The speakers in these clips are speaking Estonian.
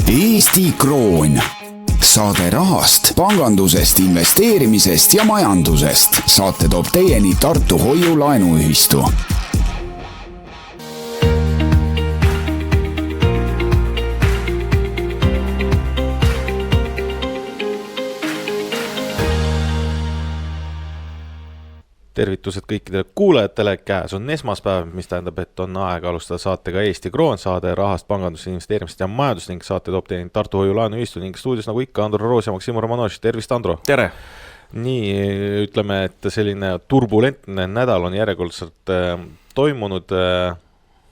Eesti Kroon. Saade rahast, pangandusest, investeerimisest ja majandusest. Saate toob teieni Tartu Hoiu-Laenuühistu. Tervitused kõikidele kuulajatele, käes on esmaspäev, mis tähendab, et on aeg alustada saatega Eesti Kroon, saade rahast, pangandust, investeerimist ja majandust ning saate toob teieni Tartu Hoiu-Laenuühistu ning stuudios nagu ikka Andro Roos ja Maksim Romanovitš. Tervist, Andro! Tere! Nii, ütleme, et selline turbulentne nädal on järjekordselt toimunud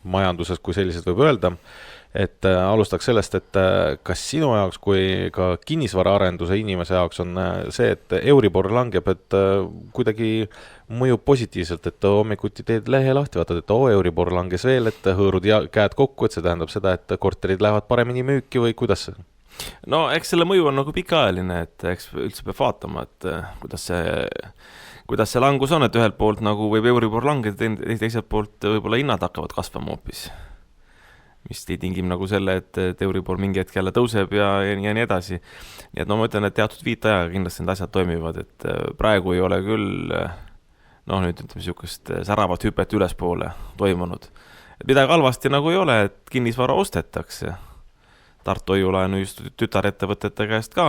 majanduses, kui sellised võib öelda. Et alustaks sellest, et kas sinu jaoks kui ka kinnisvaraarenduse inimese jaoks on see, et Euribor langeb, et kuidagi mõjub positiivselt, et hommikuti teed lehe lahti, vaatad, et Euribor langes veel, et hõõrud käed kokku, et see tähendab seda, et korterid lähevad paremini müüki või kuidas? No eks selle mõju on nagu pikaajaline, et eks üldse peab vaatama, et kuidas see langus on, et ühelt poolt nagu võib Euribor langeda, teiselt poolt võib-olla hinnad hakkavad kasvama hoopis. Mis tingib nagu selle, et Euribor mingi hetk jälle tõuseb ja nii edasi. Nii et ma ütlen, et teatud viitajaga kindlasti need asjad toimivad, et praegu ei ole küll nüüd ütleme niisugust säravat hüpet ülespoole toimunud. Et midagi halvasti nagu ei ole, et kinnisvara ostetakse Tartu Hoiu-Laenuühistu tütarettevõtete käest ka,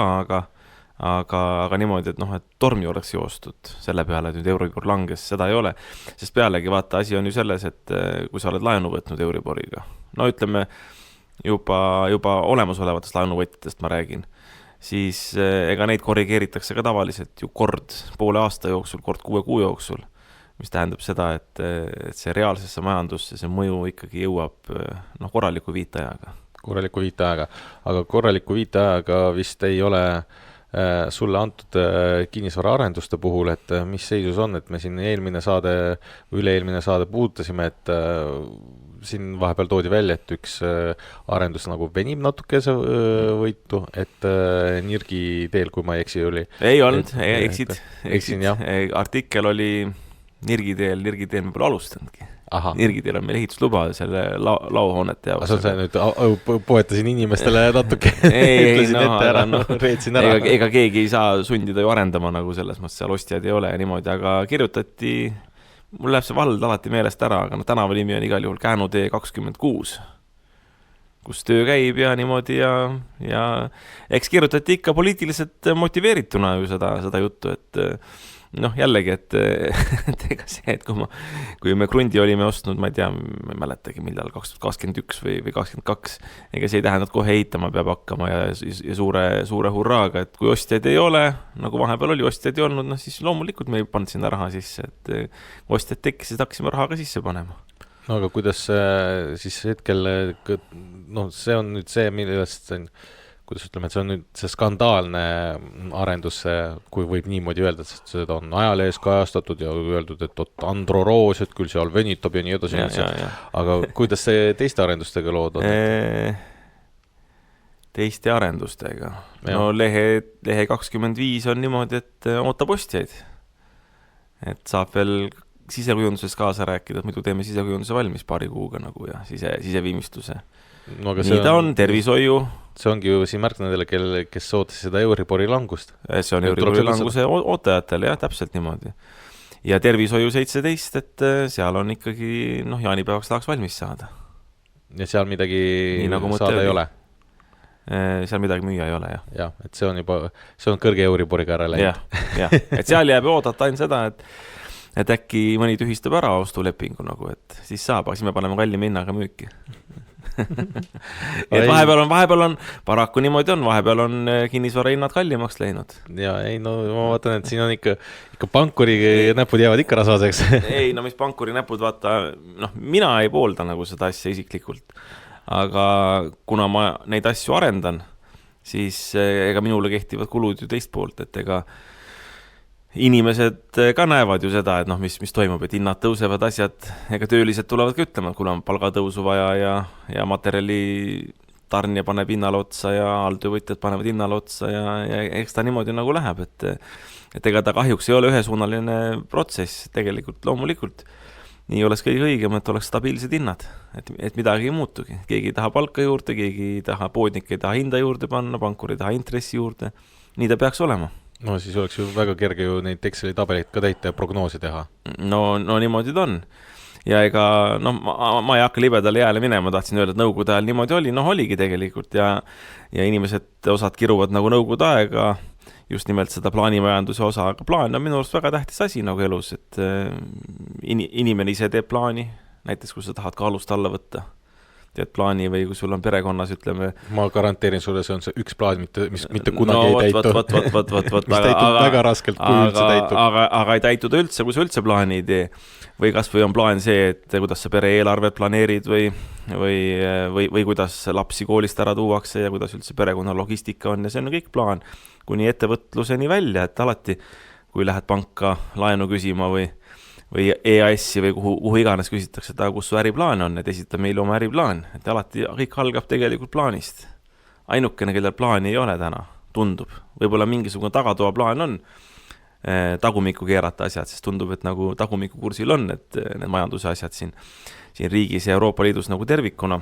aga niimoodi, et tormi oleks joostud selle peale, et nüüd Euribor langes, seda ei ole. Sest pealegi vaata, asi on ju selles, et kui sa oled laenu võtnud Euriboriga, ütleme juba olemasolevatest laenuvõtjatest ma räägin, siis ega neid korrigeeritakse ka tavaliselt ju kord poole aasta jooksul, kord 6 kuu jooksul, mis tähendab seda, et see reaalsesse majandusse see mõju ikkagi jõuab korraliku viitajaga. Korraliku viitajaga, aga korraliku viitajaga vist ei ole sulle antud kinnisvaraarenduste puhul, et mis seisus on, et me siin eelmine saade või üle-eelmine saade puudutasime, et siin vahepeal toodi välja, et üks arendus nagu venib natuke see võitu, et Nirgi teel, kui ma ei eksi, oli. Ei olnud, eksid. Jah. Artikkel oli Nirgi teel me pole alustanudki. Nirgi teel on meil ehitusluba selle lauhoonete jaoks. See on nüüd poetasin inimestele natuke. Ütlesin ette ära, reetsin ära. Ega keegi ei saa sundida ju arendama nagu selles mõttes, seal ostjad ei ole ja niimoodi, aga kirjutati, mul läheb see vald alati meelest ära, aga tänava nimi on igal juhul Käänutee 26, kus töö käib ja niimoodi ja eks kirjutati ikka poliitiliselt motiveerituna ju seda juttu, et jällegi, et ega see, et kui me krundi olime ostnud, ma ei tea, ma ei mäletagi millal, 2021 või 22, ega see ei tähendanud kohe ehitama peab hakkama ja suure hurraaga, et kui ostjaid ei ole, nagu vahepeal oli, ostjaid ei olnud, siis loomulikult me ei pannud sinna raha sisse, et ostjad tekkisid, hakkasime raha ka sisse panema. No aga kuidas siis hetkel, see on nüüd see, millest kuidas ütleme, et see on nüüd see skandaalne arendus, kui võib niimoodi öelda, et seda on ajalehes kajastatud ja öeldud, et Andro Roos, et küll seal venitab ja nii edasi. Aga kuidas see teiste arendustega lood on? Teiste arendustega? Lehe 25 on niimoodi, et ootab ostjaid. Et saab veel sisekujunduses kaasa rääkida, et muidu teeme sisekujunduse valmis paari kuuga nagu ja siseviimistluse. Nii ta on, tervishoiu. See ongi ju siin märk nendele, kes ootas seda Euribori langust. See on Euribori languse ootajatele, jah, täpselt niimoodi. Ja tervishoiu 17, et seal on ikkagi, jaanipäevaks tahaks valmis saada. Ja seal midagi saada ei ole? Seal midagi müüa ei ole, jah. Jah, et see on kõrge Euriboriga ära läinud. Jah, et seal jääb oodata ainult seda, et äkki mõni tühistab ära ostulepingu nagu, et siis saab, aga siis me paneme kallima hinnaga müüki. Et vahepeal on, paraku niimoodi on, vahepeal on kinnisvara hinnad kallimaks läinud. Ja ma vaatan, et siin on ikka pankuri näpud jäävad ikka rasvaseks. Ei, mis pankuri näpud, vaata, mina ei poolda nagu seda asja isiklikult, aga kuna ma neid asju arendan, siis ega minule kehtivad kulud ju teist poolt, et ega inimesed ka näevad ju seda, et mis toimub, et hinnad tõusevad asjad, ega töölised tulevad ka ütlema, et kuna on palgatõusu vaja ja materjali tarnija paneb hinnale otsa ja alltöövõtjad panevad hinnale otsa ja eks ta niimoodi nagu läheb, et ega ta kahjuks ei ole ühesuunaline protsess tegelikult loomulikult. nii oleks kõige õigem, et oleks stabiilsed hinnad, et midagi ei muutugi. Keegi ei taha palka juurde, keegi ei taha, poodnik ei taha hinda juurde panna, pankur ei taha intressi juurde. Nii ta peaks olema. No siis oleks ju väga kerge ju neid Exceli tabeleid ka täita ja prognoosi teha. No niimoodi ta on. Ja ega, ma ei hakka libedale jääle minema, tahtsin öelda, et nõukogude ajal niimoodi oli, oligi tegelikult ja inimesed osad kiruvad nagu nõukogude aega, just nimelt seda plaanimajanduse osa, aga plaan on minu arust väga tähtis asi nagu elus, et inimene ise teeb plaani, näiteks kui sa tahad kaalust alla võtta, teed plaani või kui sul on perekonnas, ütleme... Ma garanteerin sulle, see on see üks plaan, mis mitte kunagi ei täitu. Mis täitub väga raskelt, kui üldse täitub. Aga ei täitu ta üldse, kui sa üldse plaani ei tee. Või kas või on plaan see, et kuidas sa pere eelarvet planeerid või kuidas lapsi koolist ära tuuakse ja kuidas üldse perekonna logistika on. Ja see on kõik plaan kuni ettevõtluseni välja, et alati, kui lähed panka laenu küsima või EAS-i või kuhu iganes küsitakse, et kus su äriplaan on, et esita meile oma äriplaan. Et alati kõik algab tegelikult plaanist. Ainukene, kellel plaani ei ole täna, tundub. Võib-olla mingisugune tagatoa plaan on tagumiku keerata asjad, sest tundub, et nagu tagumiku kursil on, et need majanduse asjad siin riigis ja Euroopa Liidus nagu tervikuna,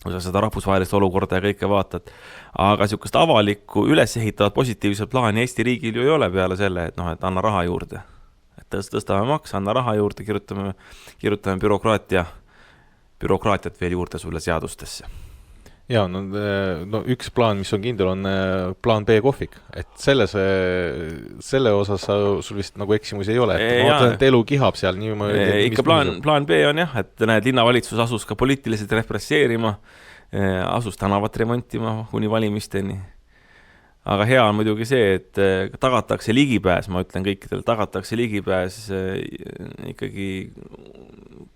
kui sa seda rahvusvahelist olukorda ja kõike vaatad. Aga niisugust avalikku üles ehitavat positiivset plaani Eesti riigil ju ei ole peale selle, et anna raha juurde. Tõstame maks, anna raha juurde, kirjutame bürokraatiat veel juurde sulle seadustesse. Ja, üks plaan, mis on kindel, on plaan B kohvik. Et selle osas sul vist nagu eksimusi ei ole. Ma mõtlen, et elu kihab seal. Ikka plaan B on jah, et näed, linnavalitsus asus ka poliitiliselt represseerima, asus tänavat remontima kuni valimisteni. Aga hea on muidugi see, et tagatakse ligipääs, ma ütlen kõikidel, tagatakse ligipääs ikkagi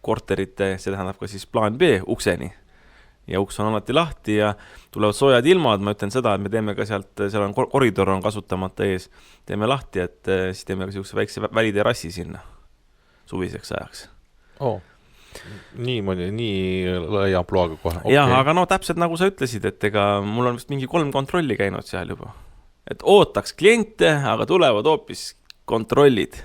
korterite, see tähendab ka siis plaan B ukseni. Ja uks on alati lahti ja tulevad soojad ilmad, ma ütlen seda, et me teeme ka sealt, seal on koridor on kasutamata ees, teeme lahti, et siis teeme ka sellise väikse väliterassi sinna suviseks ajaks. Nii laia ampluaaga kohe. Okay. Jah, aga täpselt nagu sa ütlesid, et ega mul on vist mingi 3 kontrolli käinud seal juba. Et ootaks kliente, aga tulevad hoopis kontrollid.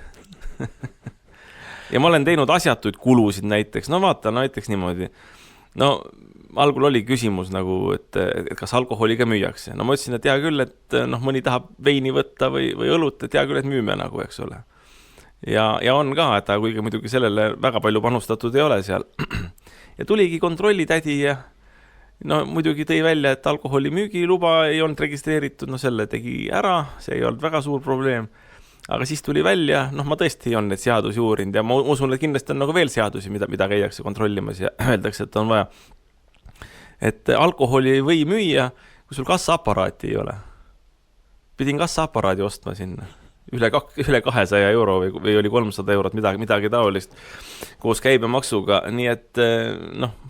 Ja ma olen teinud asjatuid kulusid näiteks, vaata näiteks niimoodi. Algul oli küsimus nagu, et kas alkoholiga müüakse. Ma ütlesin, et hea küll, et mõni tahab veini võtta või õlut, et hea küll, et müüme nagu, eks ole. Ja on ka, et kuigi muidugi sellele väga palju panustatud ei ole seal. Ja tuligi kontrollitädi ja muidugi tõi välja, et alkoholi müügiluba ei olnud registreeritud, selle tegi ära, see ei olnud väga suur probleem. Aga siis tuli välja, ma tõesti ei olnud need seadusi uurinud ja ma usun, et kindlasti on nagu veel seadusi, mida käiakse kontrollimas ja öeldakse, et on vaja. Et alkoholi ei või müüa, kui sul kassaaparaati ei ole. Pidin kassaaparaadi ostma sinna. Üle 200 euro või oli 300 eurot, midagi taolist koos käibemaksuga. Nii et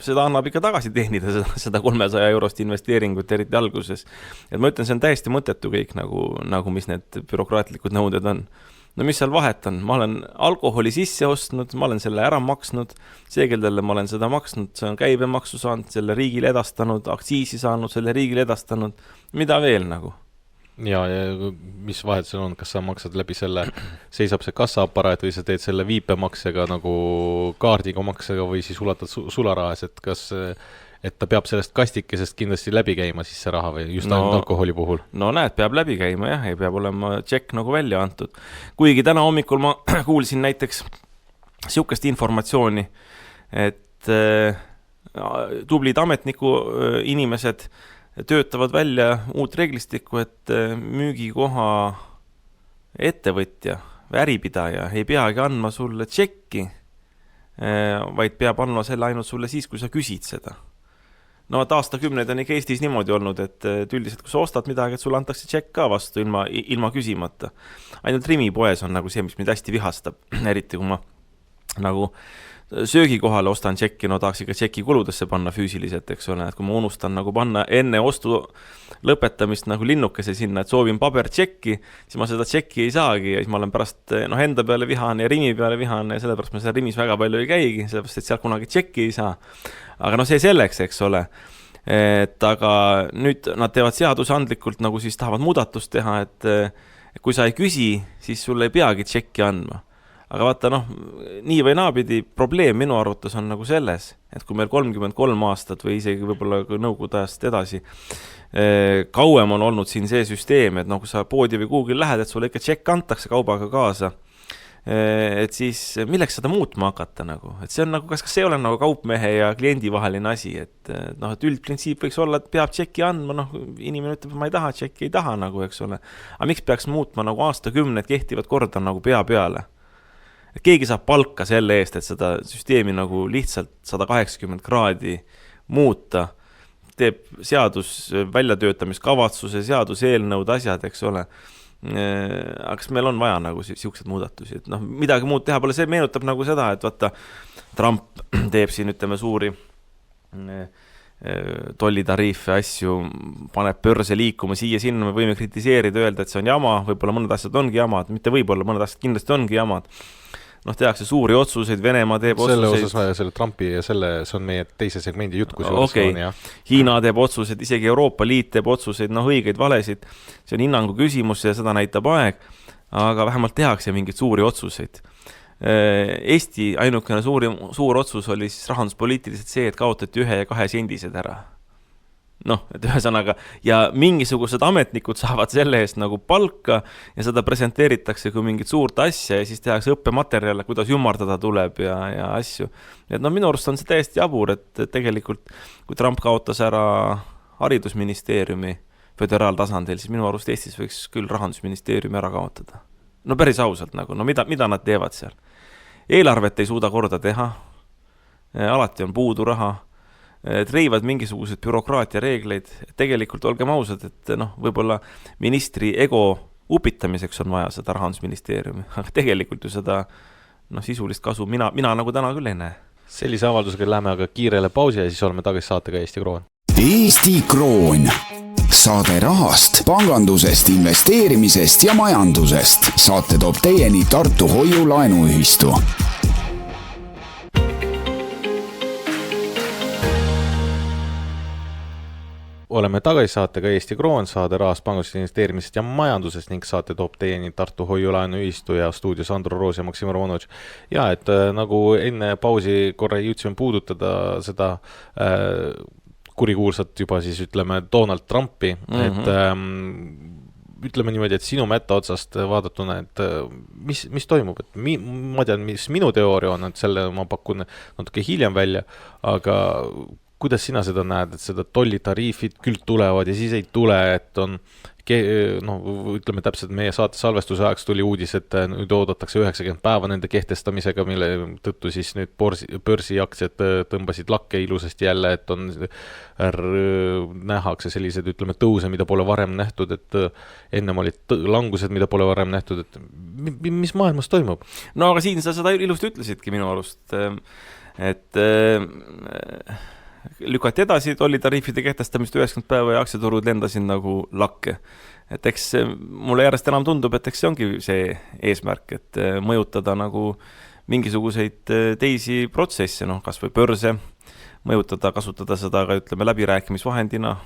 seda annab ikka tagasi tehnida, seda 300 eurost investeeringut eriti alguses. Et ma ütlen, see on täiesti mõttetu kõik, nagu mis need bürokraatlikud nõuded on. Mis seal vahet on? Ma olen alkoholi sisse ostnud, ma olen selle ära maksnud, see, kellele ma olen seda maksnud, see on käibemaksu saanud, selle riigile edastanud, aktsiisi saanud, selle riigile edastanud. Mida veel nagu? Ja mis vahet seal on, kas sa maksad läbi selle, seisab see kassaaparaat või sa teed selle viipemaksega nagu kaardiga maksega või siis ulatad sularahas, et ta peab sellest kastikesest kindlasti läbi käima siis see raha või just ainult alkoholi puhul? Näed, peab läbi käima jah, ei peab olema tšekk nagu välja antud. Kuigi täna hommikul ma kuulsin näiteks siukest informatsiooni, et tublid ametniku inimesed töötavad välja uut reeglistikku, et müügikoha ettevõtja või äripidaja ei peagi andma sulle tšekki, vaid peab andma selle ainult sulle siis, kui sa küsid seda. Aastakümneid on ikka Eestis niimoodi olnud, et üldiselt kui sa ostad midagi, et sulle antakse tšekk ka vastu ilma küsimata. Ainult Rimi poes on nagu see, mis mind hästi vihastab, eriti kui ma nagu söögikohale ostan tšekki, tahaks ikka tšekki kuludesse panna füüsiliselt, eks ole, et kui ma unustan nagu panna enne ostu lõpetamist nagu linnukese sinna, et soovin pabertšekki, siis ma seda tšekki ei saagi ja siis ma olen pärast enda peale vihane ja Rimi peale vihane ja sellepärast ma seda Rimis väga palju ei käigi, sellepärast, et sealt kunagi tšekki ei saa. Aga see selleks, eks ole. Aga nüüd nad teevad seadusandlikult nagu siis tahavad muudatust teha, et kui sa ei küsi, siis sulle ei peagi tšekki andma. aga vaata nii või naapidi probleem minu arvates on nagu selles, et kui meil 33 aastat või isegi võib-olla nõukogude ajast edasi kauem on olnud siin see süsteem, et kui sa poodi või kuhugil lähed, et sulle ikka tšekk antakse kaubaga kaasa, et siis milleks seda muutma hakata nagu, et see on nagu, kas see ei ole nagu kaupmehe ja kliendi vaheline asi, et üldprintsiip võiks olla, et peab tšeki andma, inimene ütleb, ma ei taha, tšekki ei taha nagu, eks ole, aga miks peaks muutma nagu aastakümneid kehtivat korda nagu pea peale, et keegi saab palka selle eest, et seda süsteemi nagu lihtsalt 180 kraadi muuta, teeb seadus väljatöötamiskavatsuse, seaduseelnõud, asjad, eks ole. Aga kas meil on vaja nagu siuksed muudatusi, et midagi muud teha pole, see meenutab nagu seda, et vaata Trump teeb siin ütleme suuri tollitariife asju, paneb börse liikuma siia-sinna, me võime kritiseerida, öelda, et see on jama, võib-olla mõned asjad ongi jamad, mitte võib-olla, mõned asjad kindlasti ongi jamad. Tehakse suuri otsuseid, Venemaa teeb selle otsuseid. Selle Trumpi ja see on meie teise segmendi jutt, Hiina teeb otsuseid, isegi Euroopa Liit teeb otsuseid, õigeid valesid. See on hinnangu küsimus ja seda näitab aeg, aga vähemalt tehakse mingeid suuri otsuseid. Eesti ainukene suur otsus oli siis rahanduspoliitiliselt see, et kaotati 1 ja 2 sendised ära. Et ühesõnaga, ja mingisugused ametnikud saavad selle eest nagu palka ja seda presenteeritakse kui mingit suurt asja ja siis tehakse õppematerjale, kuidas ümardada tuleb ja asju. Et minu arust on see täiesti jabur, et tegelikult kui Trump kaotas ära haridusministeeriumi föderaaltasandil, siis minu arust Eestis võiks küll rahandusministeeriumi ära kaotada. Päris ausalt nagu, mida nad teevad seal? Eelarvet ei suuda korda teha, alati on puudu raha, treivad mingisugused bürokraatia reegleid, tegelikult olgem ausad, et võib-olla ministri ego upitamiseks on vaja seda rahandusministeeriumi, aga tegelikult ju seda sisulist kasu mina nagu täna küll ei näe. Sellise avaldusega lähme aga kiirele pausi ja siis oleme tagasi saatega Eesti Kroon. Eesti Kroon. Saade rahast, pangandusest, investeerimisest ja majandusest. Saate toob teieni Tartu Hoiu-laenuühistu. Oleme tagasi saatega Eesti Kroon, saade rahast, pangandusest, investeerimisest ja majandusest ning saate toob teieni Tartu Hoiu-laenuühistu ja stuudios Andro Roos ja Maksim Romanovitš. Ja, et nagu enne pausi korra jõudsime puudutada seda kurikuulsat juba siis ütleme Donald Trumpi, et ütleme niimoodi, et sinu mätta otsast vaadatuna, et mis toimub, et ma tean, mis minu teooria on, et selle ma pakun natuke hiljem välja, aga kuidas sina seda näed, et seda tollitariifid küll tulevad ja siis ei tule, et on, ütleme täpselt meie saate salvestuse ajaks tuli uudis, et nüüd oodatakse 90 päeva nende kehtestamisega, mille tõttu siis nüüd börsiaktsiad tõmbasid lakke ilusasti jälle, et on nähakse sellised, ütleme, tõuse, mida pole varem nähtud, et ennem olid langused, mida pole varem nähtud, et mis maailmas toimub? Aga siin sa seda ilusti ütlesidki minu arust, et lükati edasi tollitariifide kehtestamist 90 päeva ja aktsiaturud lendasid nagu lakke. Et eks mulle järjest enam tundub, et eks see ongi see eesmärk, et mõjutada nagu mingisuguseid teisi protsesse, kas või börse, mõjutada, kasutada seda ka ütleme läbirääkimisvahendina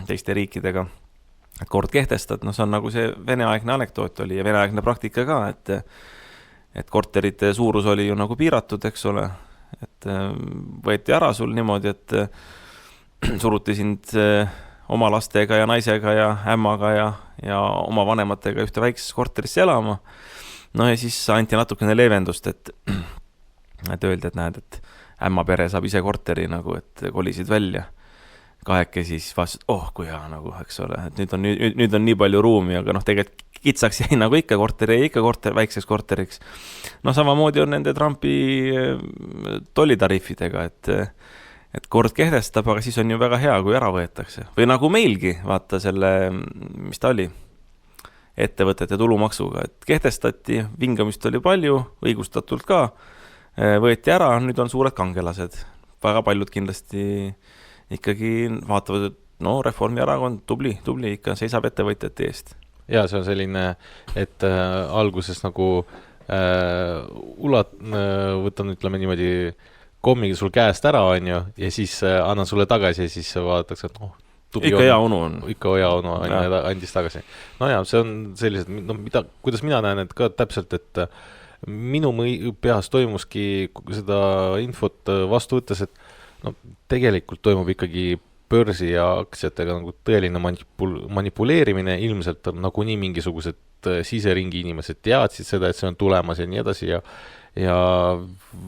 teiste riikidega, et kord kehtestad, see on nagu see veneaegne anekdoot oli ja veneaegne praktika ka, et korterite suurus oli ju nagu piiratud, eks ole, et võeti ära sul niimoodi, et suruti sind oma lastega ja naisega ja ämmaga ja oma vanematega ühte väikses korterisse elama. Ja siis anti natukene leevendust, et öeldi, et näed, et ämma pere saab ise korteri nagu, et kolisid välja. Kaheke siis vastasid, kui hea nagu, eks ole, et nüüd on nii palju ruumi, aga tegelikult kitsaks jäi nagu ikka korter väikseks korteriks. Samamoodi on nende Trumpi tollitariifidega, et kord kehtestab, aga siis on ju väga hea, kui ära võetakse. Või nagu meilgi, vaata selle, mis ta oli, ettevõtete tulumaksuga, et kehtestati, vingamist oli palju, õigustatult ka, võeti ära, nüüd on suured kangelased. Väga paljud kindlasti ikkagi vaatavad, et Reformierakond tubli ikka seisab ettevõtjate eest. Ja see on selline, et alguses nagu võtan, ütleme niimoodi, kommigi sul käest ära on ju, ja siis annan sulle tagasi ja siis vaadatakse, et ikka hea onu on. Ikka hea onu andis tagasi. See on sellised, kuidas mina näen, et ka täpselt, et minu peas toimuski seda infot vastu võttes, et no tegelikult toimub ikkagi börsi ja aktsiatega nagu tõeline manipuleerimine, ilmselt nagunii mingisugused siseringi inimesed teadsid seda, et see on tulemas ja nii edasi ja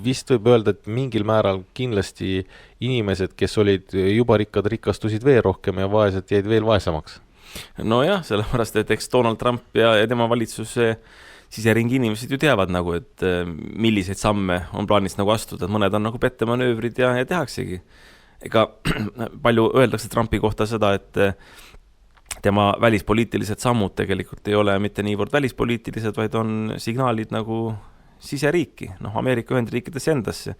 vist võib öelda, et mingil määral kindlasti inimesed, kes olid juba rikkad, rikastusid veel rohkem ja vaesed jäid veel vaesemaks. Nojah, sellepärast, et eks Donald Trump ja tema valitsuse siseringi inimesed ju teavad nagu, et milliseid samme on plaanis nagu astuda, et mõned on nagu pettemanöövrid ja tehaksegi. Ega palju öeldakse Trumpi kohta seda, et tema välispoliitilised sammud tegelikult ei ole mitte niivõrd välispoliitilised, vaid on signaalid nagu siseriiki, Ameerika Ühendriikides endasse.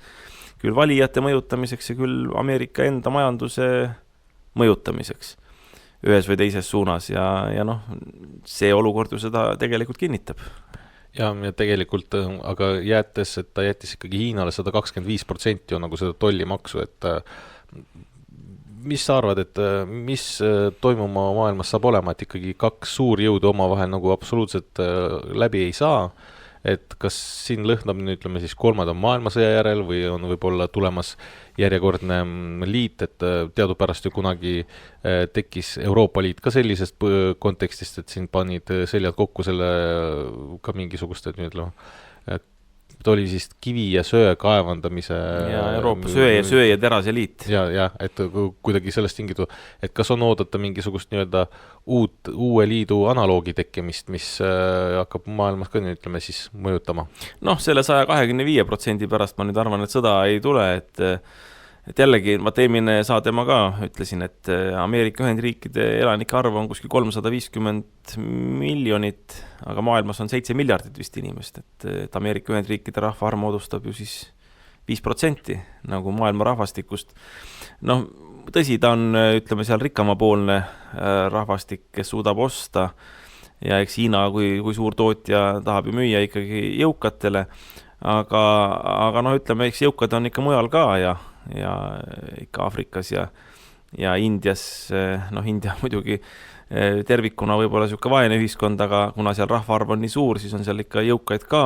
Küll valijate mõjutamiseks ja küll Ameerika enda majanduse mõjutamiseks ühes või teises suunas ja see olukord ju seda tegelikult kinnitab. Ja tegelikult, aga jättes, et ta jättis ikkagi Hiinale 125% on nagu seda tollimaksu, et mis sa arvad, et mis toimuma maailmas saab olema, et ikkagi kaks suurjõudu omavahel nagu absoluutselt läbi ei saa, et kas siin lõhnab, ütleme siis 3. maailmasõja järel või on võib-olla tulemas järjekordne liit, et teadupärast ju kunagi tekkis Euroopa Liit ka sellisest kontekstist, et siin panid seljad kokku selle ka mingisugust, et ütleme, ta oli siis kivi ja söe kaevandamise ja Euroopa söe ja terase liit. Ja, et kuidagi sellest tingitud, et kas on oodata mingisugust nii-öelda uue liidu analoogi tekkimist, mis hakkab maailmas ka ütleme siis mõjutama? Selle 125% pärast ma nüüd arvan, et sõda ei tule, et jällegi, eelmine saade ma ka ütlesin, et Ameerika Ühendriikide elanike arv on kuskil 350 miljonit, aga maailmas on 7 miljardit vist inimest, et Ameerika Ühendriikide rahvaarv moodustab ju siis 5% nagu maailma rahvastikust. Tõsi, ta on, ütleme seal rikkamapoolne rahvastik, kes suudab osta ja eks Hiina kui suur tootja tahab ju müüa ikkagi jõukatele, aga ütleme, eks jõukad on ikka mujal ka ja ikka Aafrikas ja Indias, India muidugi tervikuna võib-olla selline vaene ühiskond, aga kuna seal rahvaarv on nii suur, siis on seal ikka jõukaid ka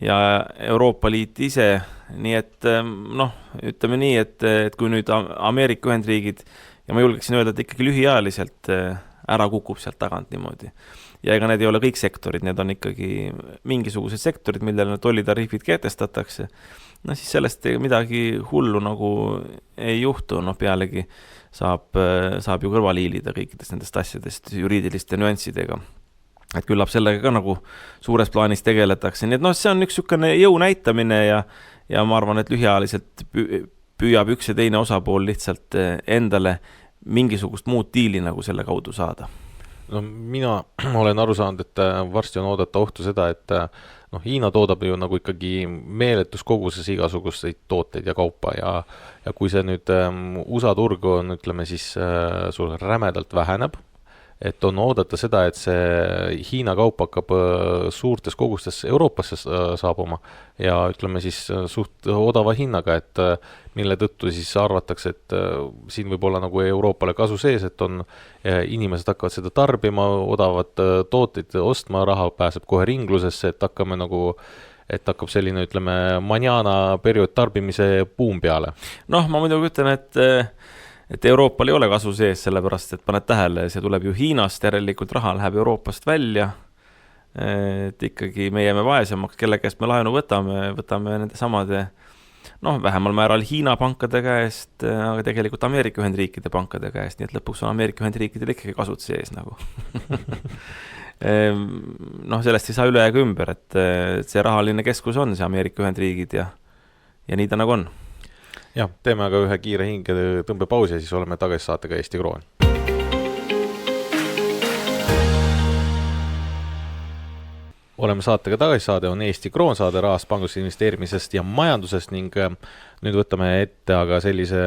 ja Euroopa Liit ise, nii et ütleme nii, et kui nüüd Ameerika Ühendriigid ja ma julgeksin öelda, et ikkagi lühiajaliselt ära kukub sealt tagant niimoodi ja ega need ei ole kõik sektorid, need on ikkagi mingisugused sektorid, millele tollitariifid kehtestatakse, siis sellest midagi hullu nagu ei juhtu, pealegi saab ju kõrvale hiilida kõikidest nendest asjadest juriidiliste nüanssidega. Et küllap sellega ka nagu suures plaanis tegeletakse, nii et see on üks niisugune jõu näitamine ja ma arvan, et lühiajaliselt püüab üks ja teine osapool lihtsalt endale mingisugust muud diili nagu selle kaudu saada. Mina olen aru saanud, et varsti on oodata ohtu seda, et Hiina toodab ju nagu ikkagi meeletus koguses igasuguseid tooteid ja kaupa ja kui see nüüd USA turgu on, ütleme siis sul rämedalt väheneb, et on oodata seda, et see Hiina kaup hakkab suurtes kogustes Euroopasse saabuma ja ütleme siis suht odava hinnaga, et mille tõttu siis arvatakse, et siin võib olla nagu Euroopale kasu sees, et on inimesed hakkavad seda tarbima, odavad tooteid ostma, raha pääseb kohe ringlusesse, et hakkab selline, ütleme, manjana periood tarbimise buum peale. Ma muidugi ütlen, et Euroopal ei ole kasu sees, sellepärast, et paned tähele, see tuleb ju Hiinast, järelikult raha läheb Euroopast välja, et ikkagi me jääme vaesemaks, kelle käest me laenu võtame nende samade, vähemal määral Hiina pankade käest, aga tegelikult Ameerika Ühendriikide pankade käest, nii et lõpuks on Ameerika Ühendriikidel ikkagi kasud sees nagu. Sellest ei saa üle ega ümber, et see rahaline keskus on see Ameerika Ühendriigid ja nii ta nagu on. Jah, teeme aga ühe kiire hingetõmbepausi ja siis oleme tagasi saatega Eesti Kroon. Oleme saatega tagasi, saade on Eesti Kroon, saade rahast, pangust, investeerimisest ja majandusest ning nüüd võtame ette aga sellise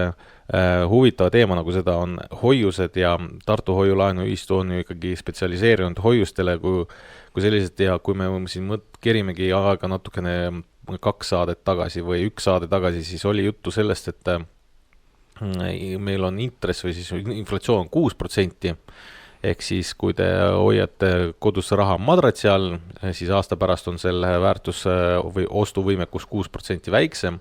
huvitava teema, nagu seda on hoiused ja Tartu Hoiu-Laenuühistu on ju ikkagi spetsialiseerinud hoiustele kui sellised ja kui me siin kerimegi aega natukene 2 saadet tagasi või 1 saade tagasi, siis oli juttu sellest, et meil on intress või siis inflatsioon 6% ehk siis kui te hoiate kodus raha madratsi all, siis aasta pärast on selle väärtus või ostuvõimekus 6% väiksem,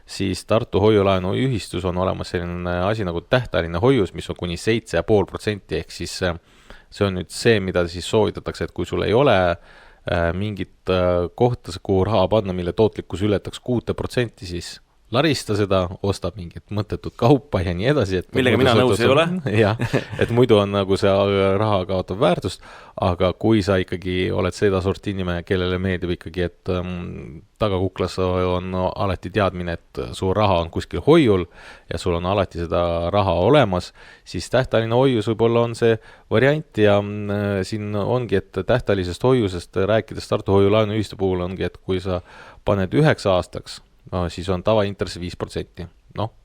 siis Tartu hoiulaenuühistus on olemas selline asi nagu tähtajaline hoius, mis on kuni 7,5%, ehk siis see on nüüd see, mida siis soovitatakse, et kui sul ei ole mingit kohta, kuhu raha panna, mille tootlikkus ületaks 6%, siis larista seda, ostab mingit mõttetut kaupa ja nii edasi. Millega mina nõus ei ole. Jah, et muidu on nagu see raha kaotab väärtust, aga kui sa ikkagi oled seda sorti inimene, kellele meeldib ikkagi, et tagakuklas on alati teadmine, et su raha on kuskil hoiul ja sul on alati seda raha olemas, siis tähtajaline hoius võib-olla on see variant ja siin ongi, et tähtajalisest hoiusest rääkides Tartu hoiulaenuühistu puhul ongi, et kui sa paned 9 aastaks, no siis on tavaintress 5%,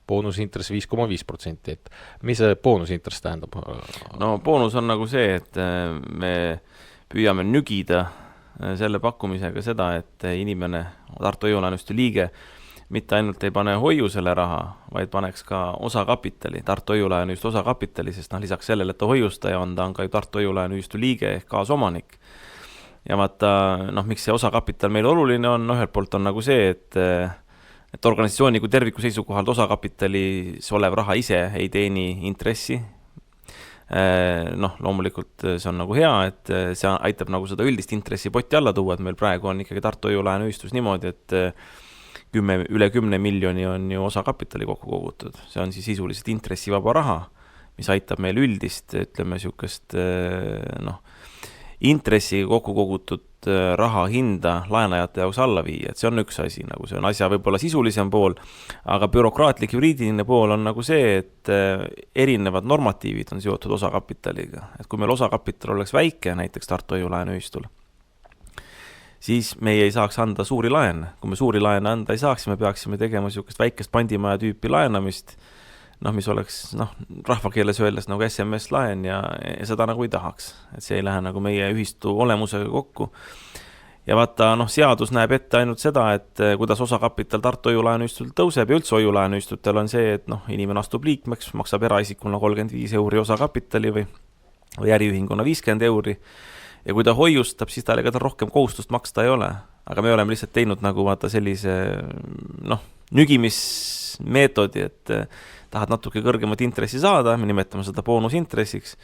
boonusintress 5,5%, et mis see boonusintress tähendab? No boonus on nagu see, et me püüame nügida selle pakkumisega seda, et inimene, Tartu hoiulaenuühistu liige, mitte ainult ei pane hoiusele raha, vaid paneks ka osakapitali, Tartu hoiulaenuühistu osakapitali, sest lisaks sellele, et ta hoiustaja on, ta on ka ju Tartu hoiulaenuühistu liige ehk kaasomanik. Ja vaata, miks see osakapital meil oluline on, ühelt poolt on nagu see, et organisatsiooni kui terviku seisukohalt osakapitalis olev raha ise ei teeni intressi. Loomulikult see on nagu hea, et see aitab nagu seda üldist intressipotti alla tuua, et meil praegu on ikkagi Tartu hoiulaenuühistus niimoodi, et üle 10 miljoni on ju osakapitali kokku kogutud. See on siis sisuliselt intressivaba raha, mis aitab meil üldist, ütleme sihukest, intressi kokku kogutud raha hinda laenajate jaoks alla viia, et see on üks asi, nagu see on asja võib-olla sisulisem pool, aga bürokraatlik juriidiline pool on nagu see, et erinevad normatiivid on seotud osakapitaliga, et kui meil osakapital oleks väike, näiteks Tartu hoiulaenuühistul, siis meie ei saaks anda suuri laene. Kui me suuri laene anda ei saaks, me peaksime tegema sihukest väikest pandimaja tüüpi laenamist, mis oleks rahvakeeles öeldes nagu SMS-laen ja seda nagu ei tahaks. Et see ei lähe nagu meie ühistu olemusega kokku. Ja vaata, seadus näeb ette ainult seda, et kuidas osakapital Tartu hoiulaenuühistul tõuseb ja üldse hoiulaenuühistutel on see, et inimene astub liikmeks, maksab eraisikuna 35 € osakapitali või äriühinguna 50 € ja kui ta hoiustab, siis tal rohkem kohustust maksta ei ole. Aga me oleme lihtsalt teinud nagu vaata sellise nügimismeetodi, et tahad natuke kõrgemat intressi saada, me nimetame seda boonusintressiks,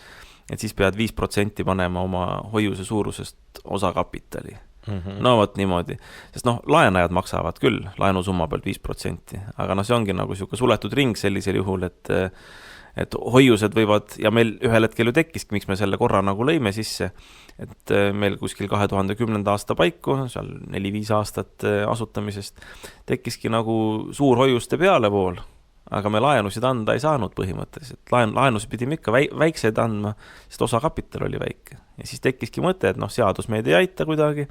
et siis pead 5% panema oma hoiuse suurusest osakapitali. Võt niimoodi, sest laenajad maksavad küll laenusumma pealt 5%, aga see ongi nagu siuke suletud ring sellisel juhul, et hoiused võivad, ja meil ühel hetkel ju tekkiski, miks me selle korra nagu lõime sisse, et meil kuskil 2010. aasta paiku, seal 4-5 aastat asutamisest, tekkiski nagu suur hoiuste pealevool, aga me laenusid anda ei saanud põhimõtteliselt. Laenusid pidime ikka väikseid andma, sest osakapital oli väike. Ja siis tekkiski mõte, et seadus meid ei aita kuidagi,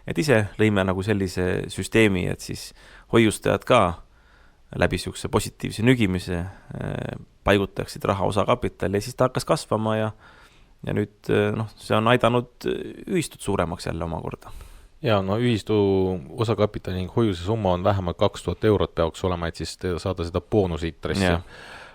et ise lõime nagu sellise süsteemi, et siis hoiustajad ka läbi siukse positiivse nügimise paigutaksid raha osakapitali ja siis ta hakkas kasvama ja nüüd see on aidanud ühistut suuremaks jälle omakorda. Ja ühistu osakapitali ning hoiuse summa on vähemalt 2000 € peaks olema, et siis saada seda boonusintressi.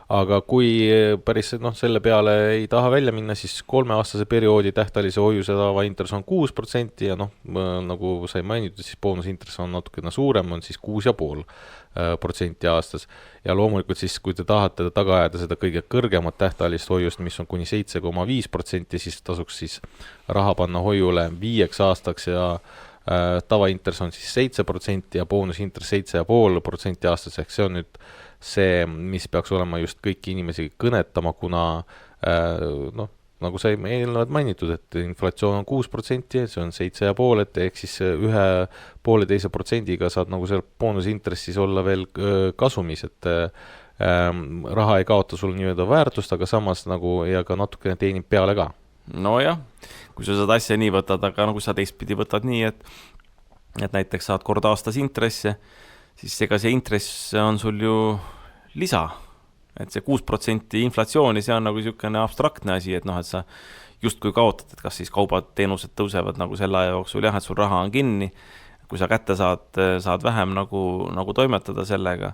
Aga kui päris selle peale ei taha välja minna, siis 3-aastase perioodi tähtajalise hoiuse tavaintress on 6% ja nagu sai mainitud, siis boonusintress on natukene suurem, on siis 6,5% aastas. Ja loomulikult siis, kui te tahate taga ajada seda kõige kõrgemat tähtajalist hoiust, mis on kuni 7,5%, siis tasuks siis raha panna hoiule 5 aastaks ja tavaintress on siis 7% ja boonusintress 7,5% aastas, ehk see on nüüd see, mis peaks olema just kõiki inimesi kõnetama, kuna nagu sai eelnevalt mainitud, et inflatsioon on 6%, see on 7,5%, et ehk siis 1,5% saad nagu seal boonusintressis olla veel kasumis, et raha ei kaota sul nii-öelda väärtust, aga samas nagu ja ka natukene teenib peale ka. Nojah, kui sa seda asja nii võtad, aga nagu sa teistpidi võtad nii, et näiteks saad kord aastas intresse, siis ega see intress on sul ju lisa, et see 6% inflatsiooni, see on nagu niisugune abstraktne asi, et et sa just kui kaotad, et kas siis kaubad, teenused tõusevad nagu selle aja jooksul, jah, et sul raha on kinni, kui sa kätte saad vähem nagu toimetada sellega,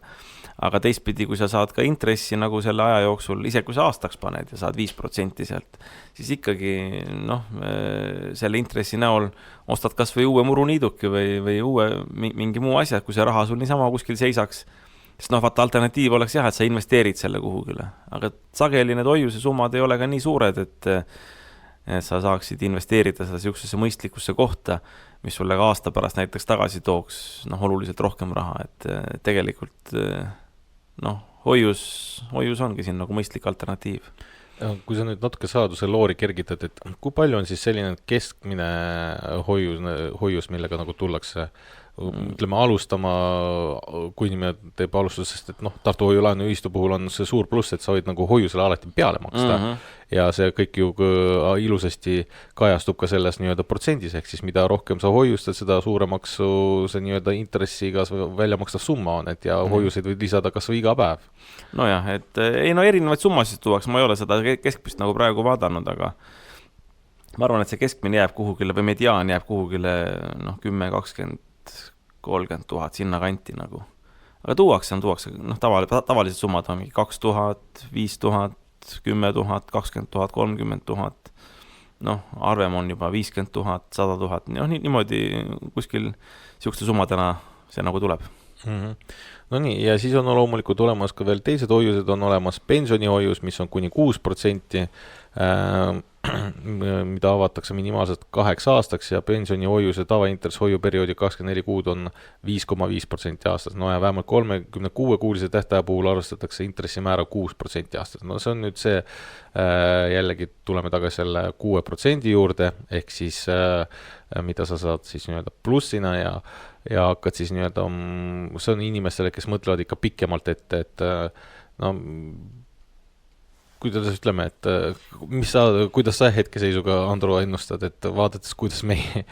aga teistpidi, kui sa saad ka intressi nagu selle aja jooksul, ise kui sa aastaks paned ja saad 5% sealt, siis ikkagi selle intressi näol ostad kas või uue muruniiduki või uue mingi muu asja, kui see raha sul niisama kuskil seisaks. Sest vaata alternatiiv oleks jah, et sa investeerid selle kuhugile, aga sageli need hoiuse summad ei ole ka nii suured, et sa saaksid investeerida seda siuksesse mõistlikusse kohta, mis sulle ka aasta pärast näiteks tagasi tooks oluliselt rohkem raha, et tegelikult hoius ongi siin nagu mõistlik alternatiiv. Kui sa nüüd natuke saladuse loori kergitad, et kui palju on siis selline keskmine hoius, millega nagu tullakse ütleme alustama, kui nimelt teeb alustusest, et Tartu Hoiulaenu ühistu puhul on see suur pluss, et sa võid nagu hoiusele alati peale maksta ja see kõik ju ilusasti kajastub ka selles nii-öelda protsendis, ehk siis mida rohkem sa hoiustad, seda suuremaks see nii-öelda intressiga välja makstav summa on, et ja hoiuseid võid lisada kas või iga päev. Nojah, et erinevaid summasid tuuaks, ma ei ole seda keskmist nagu praegu vaadanud, aga ma arvan, et see keskmine jääb kuhugile või mediaan jääb kuhugile 10, 20 30 000 sinna kanti nagu. Aga tuuakse tavalised summad on 2000, 5000, 10 000, 20 000, 30 000. Arvem on juba 50 000, 100 000. Niimoodi kuskil siukeste summadena see nagu tuleb. No nii, ja siis on loomulikult olemas ka veel teised hoiused, on olemas pensionihoius, mis on kuni 6%, mida avatakse minimaalselt 8 aastaks ja pensionihoiuse tavaintress hoiuperioodi 24 kuud on 5,5% aastas. Ja vähemalt 36-kuulise tähtaja puhul arvestatakse intressimäära 6% aastas. See on nüüd see, jällegi tuleme tagasi selle 6% juurde, ehk siis mida sa saad siis nii-öelda plussina ja hakkad siis nii-öelda, see on inimestele, kes mõtlevad ikka pikemalt ette, et kuidas ütleme, et kuidas sa hetkeseisuga, Andro, ennustad, et vaadates, kuidas meie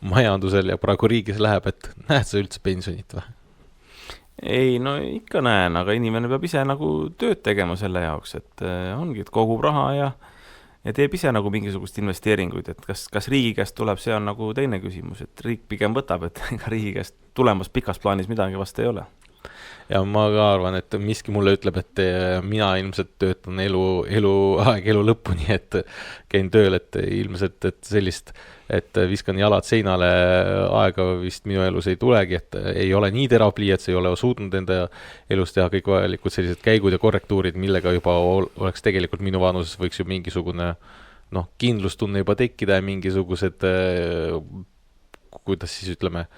majandusel ja praegu riigis läheb, et näed sa üldse pensionit või? Ei, ikka näen, aga inimene peab ise nagu tööd tegema selle jaoks, et ongi, et kogub raha ja teeb ise nagu mingisugust investeeringuid, et kas riigi käest tuleb, see on nagu teine küsimus, et riik pigem võtab, et riigi käest tulemas pikas plaanis midagi vast ei ole. Ja ma ka arvan, et miski mulle ütleb, et mina ilmselt töötan elu lõpuni, et käin tööl, et ilmselt et sellist, et viskan jalad seinale aega vist minu elus ei tulegi, et ei ole nii terav pliiats, ei ole suutnud enda elus teha kõik vajalikud sellised käigud ja korrektuurid, millega juba oleks tegelikult minu vanuses võiks ju mingisugune kindlustunne juba tekkida ja mingisugused, kuidas siis ütleme,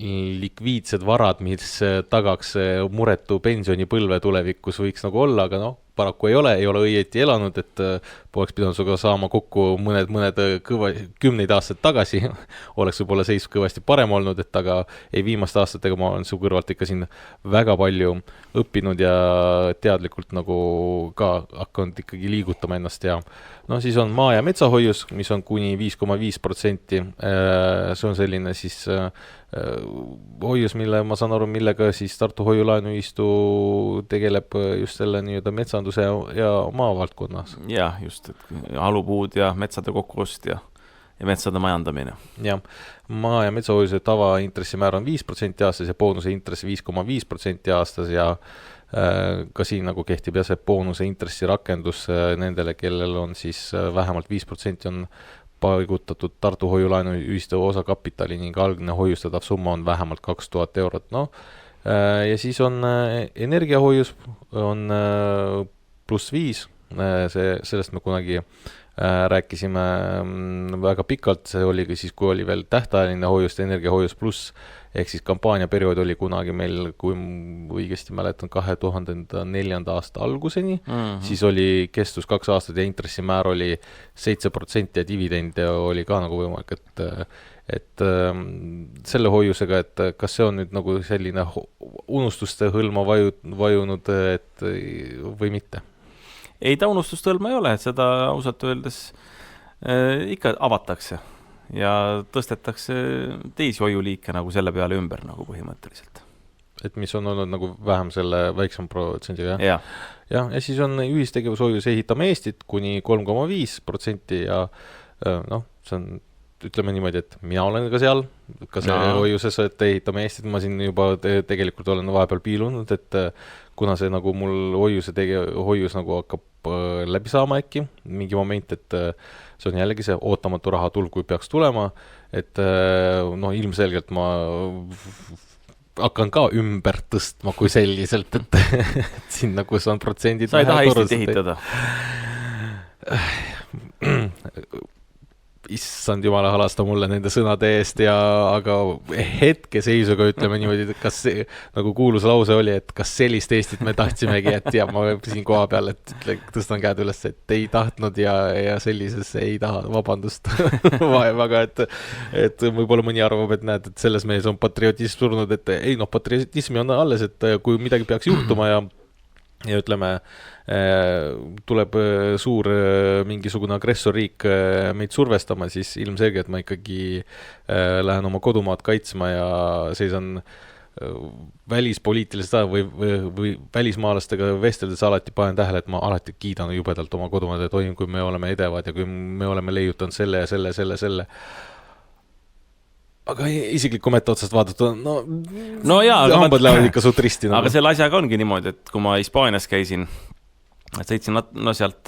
likviidsed varad, mis tagaks muretu pensionipõlve tulevikus võiks nagu olla, aga paraku ei ole õieti elanud, et poleks pidanud suga saama kokku mõned kümneid aastaid tagasi, oleks võib-olla seis kõvasti parem olnud, et aga ei viimaste aastatega ma olen su kõrvalt ikka siin väga palju õppinud ja teadlikult nagu ka hakanud ikkagi liigutama ennast ja siis on maa- ja metsahoius, mis on kuni 5,5%, see on selline siis hoius, mille ma saan aru, millega siis Tartu Hoiulaenuühistu tegeleb just selle nii-öelda metsanduse ja maavaldkonnas. Jah, just, et alupuud ja metsade kokkuost ja metsade majandamine. Ja maa- ja metsahoiuse tavaintressimäär on 5% aastas ja boonuse intress 5,5% aastas ja ka siin nagu kehtib ja see boonuse intressi rakendus nendele, kellel on siis vähemalt 5% on paigutatud Tartu Hoiulaenuühistu osakapitali ning algne hoiustatav summa on vähemalt 2000 eurot. Ja siis on energiahoius on +5, sellest me kunagi rääkisime väga pikalt, see oli siis, kui oli veel tähtajaline hoiust, energiahoius pluss, ehk siis kampaaniaperiood oli kunagi meil, kui õigesti mäletan, 2004. aasta alguseni, siis oli kestus 2 aastat ja intressimäär oli 7% ja dividend oli ka nagu võimalik, et selle hoiusega, et kas see on nüüd nagu selline unustuste hõlma vajunud või mitte? Ei, ta unustustõlma ei ole, et seda ausalt öeldes ikka avatakse ja tõstetakse teisi hoiuliike nagu selle peale ümber nagu põhimõtteliselt. Et mis on olnud nagu vähem selle väiksem protsendiga, jah? Ja siis on ühistegevushoius Ehitame Eestit kuni 3,5% ja see on ütleme niimoodi, et mina olen ka seal, ka see hoiuses, et ehitame Eestit, ma siin juba tegelikult olen vahepeal piilunud, et kuna see nagu mul hoius nagu hakkab läbi saama äkki mingi moment, et see on jällegi see ootamatu raha tulg, kui peaks tulema, et noh, ilmselgelt ma hakkan ka ümber tõstma kui selliselt, et sinna, kus on protsendid. Sa ei taha Eestit ehitada? Issand jumala halasta mulle nende sõnade eest aga hetkeseisuga ütleme niimoodi, et kas see, nagu kuulus lause oli, et kas sellist Eestit me tahtsimegi, et ja ma siin koha peal, et tõstan käed üles, et ei tahtnud ja sellises ei taha, vabandust väga, et võib-olla mõni arvab, et näed, et selles mees on patriotism surnud, et ei noh, patriotismi on alles, et kui midagi peaks juhtuma ja ütleme, tuleb suur mingisugune agressorriik meid survestama, siis ilmselge, et ma ikkagi lähen oma kodumaad kaitsma ja seisan välispoliitiliselt või välismaalastega vesteldes alati panen tähele, et ma alati kiidan jubedalt oma kodumaad, et kui me oleme edevad ja kui me oleme leiutanud selle ja selle. Aga isikliku mette otsast vaadatud, no jaa, hambad lähevad ikka suht risti. Aga selle asjaga ongi niimoodi, et kui ma Hispaanias käisin, sõitsin sealt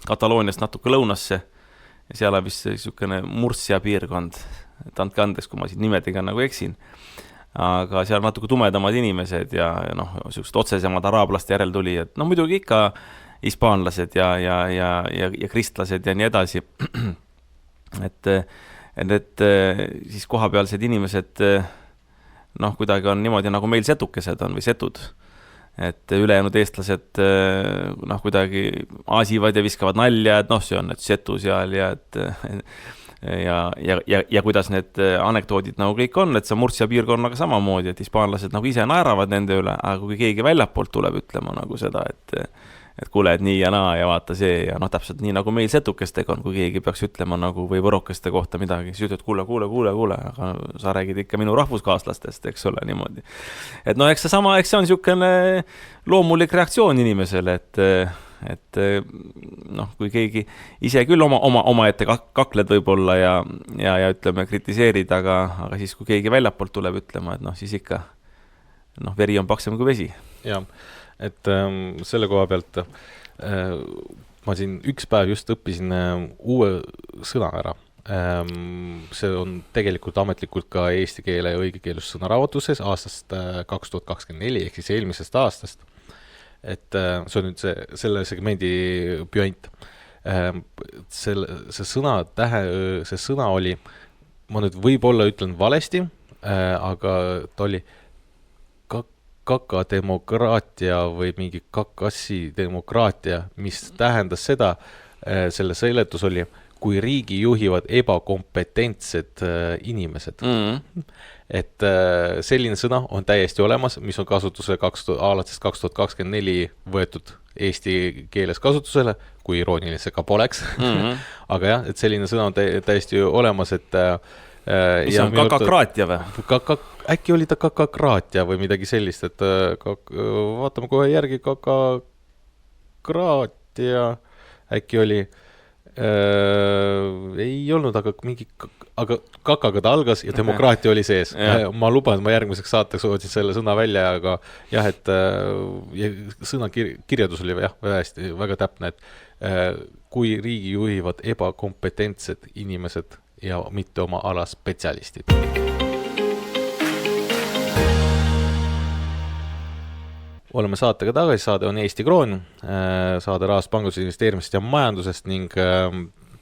Katalooniast natuke lõunasse ja seal on vist niisugune Murcia piirkond, et andke andeks, kui ma siin nimedega nagu eksin, aga seal natuke tumedamad inimesed ja noh, niisugused otsesemad araablaste järel tuli, et no muidugi ikka hispaanlased ja kristlased ja nii edasi, et siis kohapealsed inimesed noh, kuidagi on niimoodi nagu meil setukesed on või setud, et ülejäänud eestlased noh, kuidagi aasivad ja viskavad nalja, et noh, see on nüüd setu seal ja kuidas need anekdoodid nagu kõik on, et see Murcia piirkonnaga samamoodi, et hispaanlased nagu ise naeravad nende üle, aga kui keegi väljapoolt tuleb ütlema nagu seda, et kuule, et nii ja naa ja vaata see ja noh, täpselt nii nagu meil setukestega on, kui keegi peaks ütlema nagu või võrokeste kohta midagi, siis ütled, kuule, aga sa räägid ikka minu rahvuskaaslastest, eks ole, niimoodi. Et no eks see on niisugune loomulik reaktsioon inimesele, et noh, kui keegi ise küll oma ette kakled võib-olla ja ütleme, kritiseerid, aga siis kui keegi väljapoolt tuleb ütlema, et noh, siis ikka noh, veri on paksem kui vesi. Jah. Et selle koha pealt ma siin üks päev just õppisin uue sõna ära. See on tegelikult ametlikult ka eesti keele ja õigekeelus sõnaraamatuses aastast 2024 ehk siis eelmisest aastast. Et see on nüüd selle segmendi püant. See sõna oli, ma nüüd võib-olla ütlen valesti, aga ta oli kakademokraatia või mingi kakassi demokraatia, mis tähendas seda, selle seletus oli, kui riigi juhivad ebakompetentsed inimesed. Et selline sõna on täiesti olemas, mis on kasutuse alates 2024 võetud eesti keeles kasutusele, kui irooniline see ka poleks. Aga jah, et selline sõna on täiesti olemas, et mis on kakakraatia või? Äkki oli ta kakakraatia või midagi sellist, et vaatame kohe järgi kakakraatia, äkki oli, ei olnud, aga kakaga ta algas ja demokraatia oli sees. Ma luban, ma järgmiseks saateks otsin selle sõna välja, aga jah, et sõna kirjadus oli hästi, väga täpne, et kui riigi juhivad ebakompetentsed inimesed ja mitte oma ala spetsialistid. Oleme saatega tagasi, saade on Eesti Kroon, saade rahast panganduse investeerimisest ja majandusest ning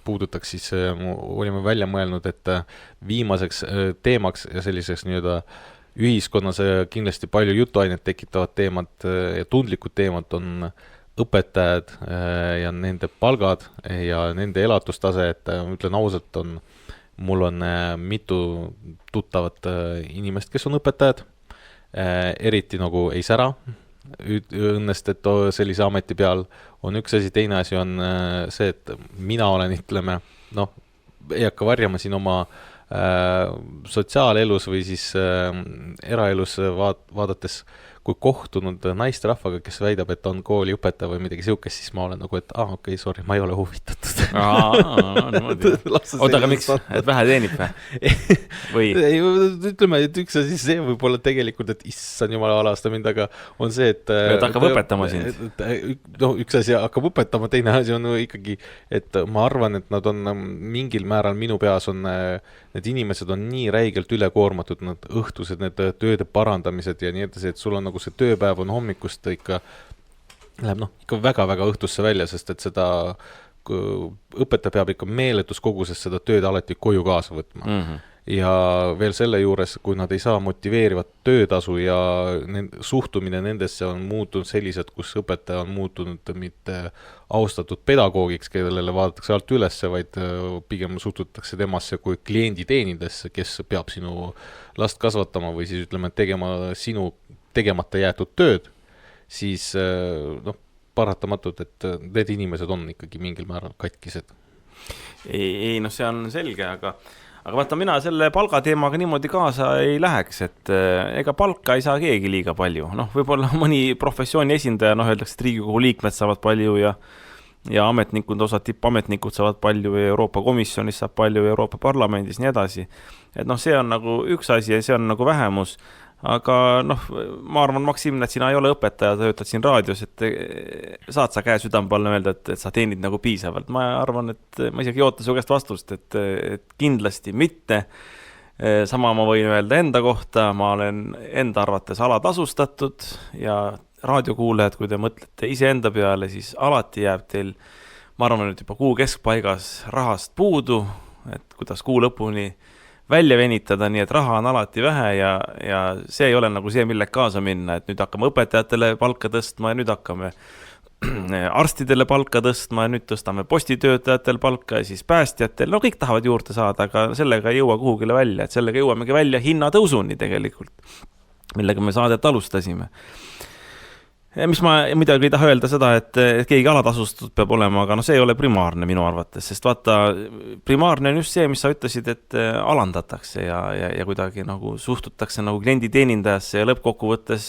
puudutaks siis, olime välja mõelnud, et viimaseks teemaks ja selliseks nii-öelda ühiskonnas kindlasti palju jutuainet tekitavad teemad ja tundlikud teemad on õpetajad ja nende palgad ja nende elatustase, et ütlen ausalt, mul on mitu tuttavat inimest, kes on õpetajad, eriti nagu ei sära õnnest, et sellise ameti peal on üks asi, teine asi on see, et mina olen, ütleme, noh, ei hakka varjama siin oma sotsiaalelus või siis eraelus vaadates kui kohtunud naisterahvaga, kes väidab, et on kooli õpetaja või midagi siukest, siis ma olen nagu, et okei, sorry, ma ei ole huvitatud. Oota, aga miks? Et vähe teenib või? Ütleme, et üks asi see võib-olla tegelikult, et issand jumala alasta mind, aga on see, et hakkab õpetama sind. No üks asi hakkab õpetama, teine asi on ikkagi, et ma arvan, et nad on mingil määral minu peas on, need inimesed on nii räigelt ülekoormatud, nad õhtused, need tööde parandamised ja nii edasi, et sul on nagu see tööpäev on hommikust ikka, läheb ikka väga-väga õhtusse välja, sest et seda õpetaja peab ikka meeletus koguses seda tööd alati koju kaasa võtma. Ja veel selle juures, kui nad ei saa motiveerivat töötasu ja suhtumine nendesse on muutunud sellised, kus õpetaja on muutunud mitte austatud pedagoogiks, kellele vaadatakse alt ülesse, vaid pigem suhtutakse temasse kui kliendi teenindesse, kes peab sinu last kasvatama või siis ütleme, tegema sinu tegemata jäetud tööd, siis paratamatult, et need inimesed on ikkagi mingil määral katkised. Ei, see on selge, aga vaata, mina selle palgateemaga niimoodi kaasa ei läheks, et ega palka ei saa keegi liiga palju. Võib-olla mõni professiooni esindaja, öeldakse, et Riigikogu liikmed saavad palju ja ametnikud, osad tippametnikud saavad palju ja Euroopa Komisjonis saab palju ja Euroopa Parlamendis nii edasi. Et see on nagu üks asi ja see on nagu vähemus. Aga ma arvan, Maksim, et sina ei ole õpetaja, töötad siin raadios, et saad sa käe südampalle öelda, et sa teenid nagu piisavalt. Ma arvan, et ma isegi ei oota su käest vastust, et kindlasti mitte. Sama ma võin öelda enda kohta, ma olen enda arvates alatasustatud ja raadiokuulajad, kui te mõtlete iseenda peale, siis alati jääb teil, ma arvan, et juba kuu keskpaigas rahast puudu, et kuidas kuu lõpuni välja venitada, nii et raha on alati vähe ja see ei ole nagu see, millega kaasa minna, et nüüd hakkame õpetajatele palka tõstma ja nüüd hakkame arstidele palka tõstma ja nüüd tõstame postitöötajatel palka ja siis päästjatel, kõik tahavad juurde saada, aga sellega ei jõua kuhugile välja, et sellega jõuamegi välja hinnatõusuni tegelikult, millega me saadet alustasime. Mis ma midagi ei taha öelda seda, et keegi alatasustatud peab olema, aga see ei ole primaarne minu arvates, sest vaata, primaarne on just see, mis sa ütlesid, et alandatakse ja kuidagi nagu suhtutakse nagu kliendi teenindajasse ja lõppkokkuvõttes,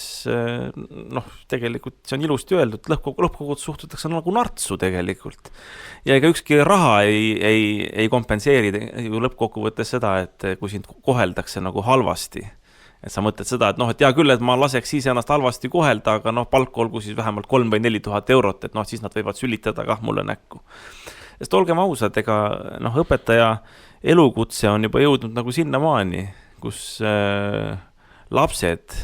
tegelikult see on ilusti öeldud, lõppkokkuvõttes suhtutakse nagu nartsu tegelikult. Ja ega ükski raha ei kompenseeri ju lõppkokkuvõttes seda, et kui sind koheldakse nagu halvasti. Et sa mõtled seda, et hea küll, et ma laseks siis ennast halvasti kohelda, aga palk olgu siis vähemalt 3 või 4 000 eurot, et siis nad võivad sülitada kah mulle näkku. Sest olgem ausad, ega õpetaja elukutse on juba jõudnud nagu sinnamaani, kus lapsed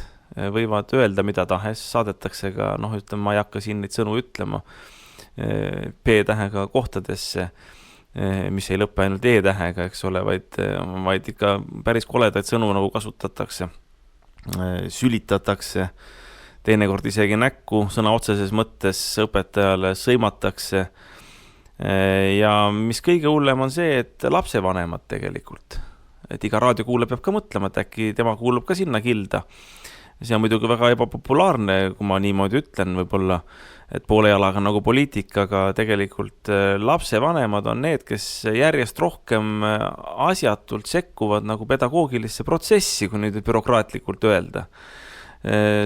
võivad öelda mida tahes, saadetakse ka, ütleme, ma ei hakka siin neid sõnu ütlema, P-tähega kohtadesse, mis ei lõppe ainult E-tähega, eks ole, vaid ikka päris koledaid sõnu nagu kasutatakse. Sülitatakse, teinekord isegi näkku, sõna otseses mõttes õpetajale sõimatakse ja mis kõige hullem on see, et lapsevanemad tegelikult, et iga raadiokuulaja peab ka mõtlema, et äkki tema kuulub ka sinna kilda. See on muidugi väga ebapopulaarne, kui ma niimoodi ütlen, võib-olla, et poole jalaga nagu poliitikaga tegelikult lapsevanemad on need, kes järjest rohkem asjatult sekkuvad nagu pedagoogilisse protsessi, kui nüüd bürokraatlikult öelda.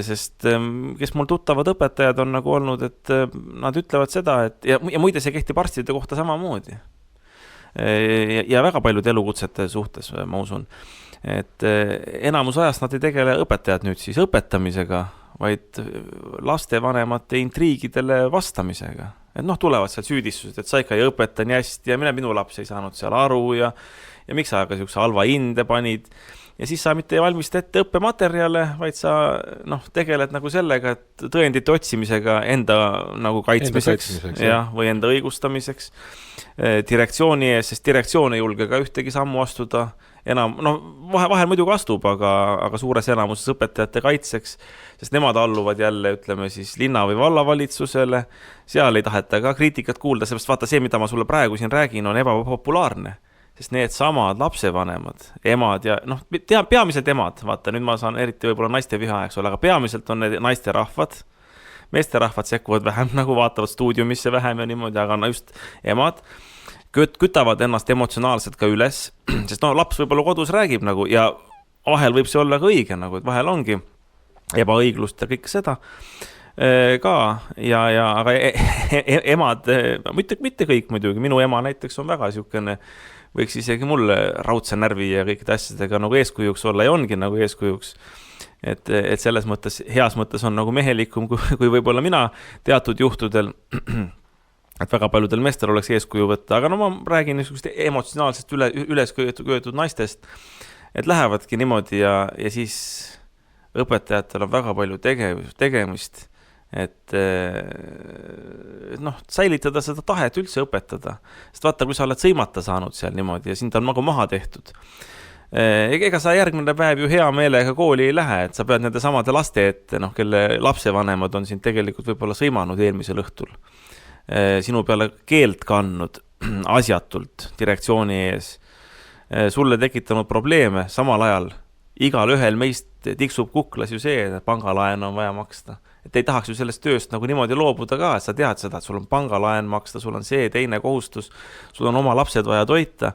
Sest kes mul tuttavad õpetajad on nagu olnud, et nad ütlevad seda, et ja muide see kehtib arstide kohta samamoodi. Ja väga paljud elukutsete suhtes, ma usun. Et enamus ajast nad ei tegele õpetajad nüüd siis õpetamisega, vaid lastevanemate intriigidele vastamisega. Et tulevad seal süüdistused, et sa ikka ei õpeta nii hästi ja minu laps ei saanud seal aru ja miks sa aga siukse halva hinde panid. Ja siis sa mitte ei valmista ette õppematerjale, vaid sa tegeled nagu sellega, et tõendite otsimisega enda nagu kaitsmiseks või enda õigustamiseks direktsiooni ees, sest direktsioon ei julge ka ühtegi sammu astuda. Vahel muidugi astub, aga suures enamuses õpetajate kaitseks, sest nemad alluvad jälle, ütleme siis linna või vallavalitsusele, seal ei taheta ka kriitikat kuulda, seepärast vaata see, mida ma sulle praegu siin räägin, on ebapopulaarne, sest need samad lapsevanemad, emad ja peamiselt emad, vaata nüüd ma saan eriti võib-olla naiste viha, eks ole, aga peamiselt on need naiste rahvad, meeste rahvad sekkuvad vähem, nagu vaatavad stuudiumisse vähem ja niimoodi, aga just emad kütavad ennast emotsionaalselt ka üles, sest laps võib-olla kodus räägib nagu ja vahel võib see olla ka õige, nagu, et vahel ongi ebaõiglust ja kõik seda ka aga emad, mitte kõik muidugi, minu ema näiteks on väga siukene, võiks isegi mulle raudse närvi ja kõikide asjadega nagu eeskujuks olla ja ongi nagu eeskujuks. Et selles mõttes, heas mõttes on nagu mehelikum, kui võib-olla mina teatud juhtudel, et väga paljudel meestel oleks eeskuju võtta, aga no ma räägin niisugust emotsionaalsest üles köetud naistest, et lähevadki niimoodi ja siis õpetajatel on väga palju tegemist, et säilitada seda tahet üldse õpetada. Sest vaata, kui sa oled sõimata saanud seal niimoodi ja sind on nagu maha tehtud. Ega sa järgmine päev ju hea meelega kooli ei lähe, et sa pead nende samade laste ette, kelle lapsevanemad on sind tegelikult võib-olla sõimanud eelmisel õhtul. Sinu peale keelt kandnud asjatult direktsiooni ees, sulle tekitanud probleeme, samal ajal igal ühel meist tiksub kuklas ju see, et pangalaen on vaja maksta. Et ei tahaks ju sellest tööst nagu niimoodi loobuda ka, et sa tead seda, et sul on pangalaen maksta, sul on see teine kohustus, sul on oma lapsed vaja toita.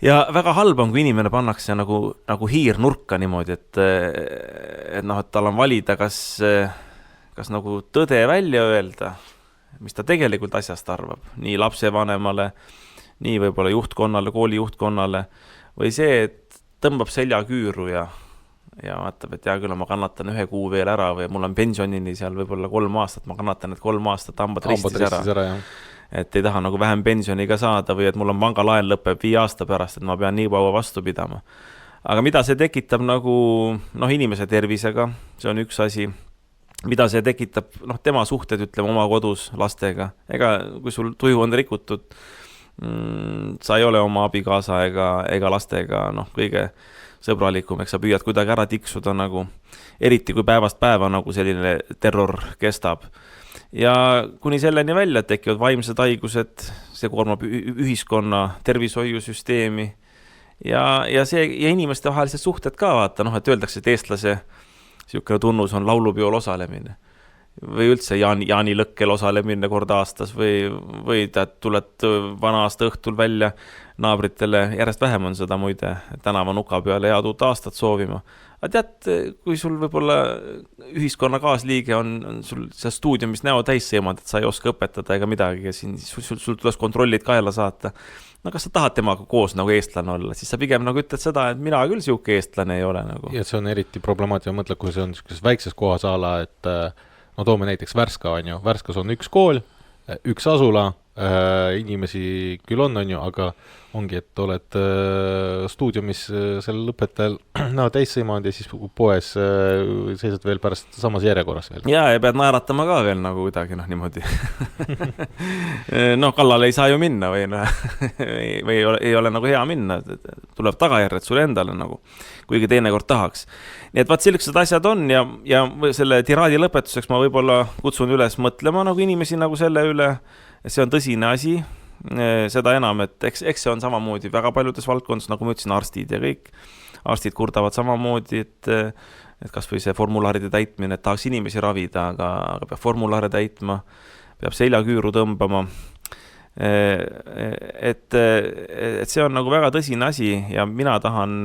Ja väga halb on, kui inimene pannakse nagu hiir nurka niimoodi, et tal on valida, kas nagu tõde välja öelda, mis ta tegelikult asjast arvab, nii lapsevanemale, nii võib-olla juhtkonnale, kooli juhtkonnale, või see, et tõmbab selja küüru ja vaatab, et küll ma kannatan 1 kuu veel ära või mul on pensionini seal võib-olla 3 aastat, ma kannatan need 3 aastat hambad ristis ära. Et ei taha nagu vähem pensioniga saada või et mul on pangalaen lõpeb 5 aasta pärast, et ma pean nii kaua vastu pidama. Aga mida see tekitab nagu inimese tervisega, see on üks asi, mida see tekitab tema suhted, ütleme, oma kodus lastega. Ega kui sul tuju on rikutud, sa ei ole oma abikaasa ega lastega kõige sõbralikum, eks sa püüad kuidagi ära tiksuda nagu, eriti kui päevast päeva nagu selline terror kestab. Ja kuni selleni välja tekivad vaimsed haigused, see koormab ühiskonna tervishoiusüsteemi ja inimeste vahelised suhted ka vaata, et öeldakse, et eestlase siukene tunnus on laulupeol osalemine või üldse Jaani Lõkkel osalemine kord aastas või tuled vana aasta õhtul välja naabritele, järjest vähem on seda muide, tänava nuka peale head uut aastat soovima. Aga tead, kui sul võib-olla ühiskonna kaasliige on sul see stuudiumis näo täis seemad, et sa ei oska õpetada ega midagi ja sul tuleks kontrollid kaela saata. Kas sa tahad temaga koos nagu eestlane olla, siis sa pigem nagu ütled seda, et mina küll siuke eestlane ei ole nagu. Ja see on eriti problemaatiline, mõtle, kui see on väikses kohas ala, et toome näiteks Värska on ju, Värskas on üks kool, üks asula, inimesi küll on ju, aga ongi, et oled stuudiumis sellel õpetajal täis sõimanud ja siis poes seisad veel pärast samas järjekorras veel. Ja pead naeratama ka veel nagu kuidagi niimoodi. Kallale ei saa ju minna või ei ole nagu hea minna, tuleb tagajärjed sulle endale nagu, kuigi teinekord tahaks. Nii et vaat sellised asjad on ja selle tiraadi lõpetuseks ma võib-olla kutsun üles mõtlema nagu inimesi nagu selle üle, et see on tõsine asi, seda enam, et eks see on samamoodi väga paljudes valdkondades, nagu ma ütlesin, arstid ja kõik. Arstid kurdavad samamoodi, et kas või see formulaaride täitmine, et tahaks inimesi ravida, aga peab formulaare täitma, peab seljaküüru tõmbama. Et see on nagu väga tõsine asi ja mina tahan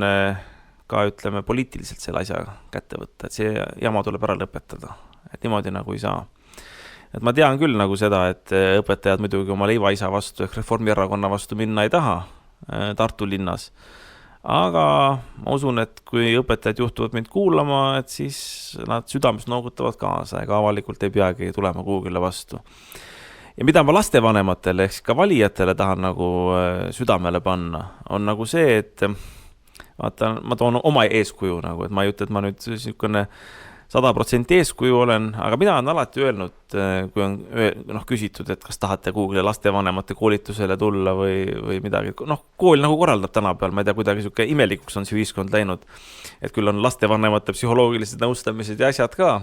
ka, ütleme, poliitiliselt selle asja kätte võtta, et see jama tuleb ära lõpetada, et niimoodi nagu ei saa. Et ma tean küll nagu seda, et õpetajad muidugi oma leivaisa vastu ehk Reformierakonna vastu minna ei taha Tartu linnas. Aga ma usun, et kui õpetajad juhtuvad mind kuulama, et siis nad südames noogutavad kaasa ega avalikult ei peagi tulema kuhugile vastu. Ja mida ma lastevanematele ehk ka valijatele tahan nagu südamele panna, on nagu see, et vaata, ma toon oma eeskuju nagu, et ma ei ütle, et ma nüüd niisugune 100% eeskuju olen, aga mina olen alati öelnud, kui on küsitud, et kas tahate kuhugile lastevanemate koolitusele tulla või midagi. Kool nagu korraldab tänapäeval, ma ei tea, kuidagi niisugune imelikuks on see ühiskond läinud, et küll on lastevanemate psühholoogilised nõustamised ja asjad ka.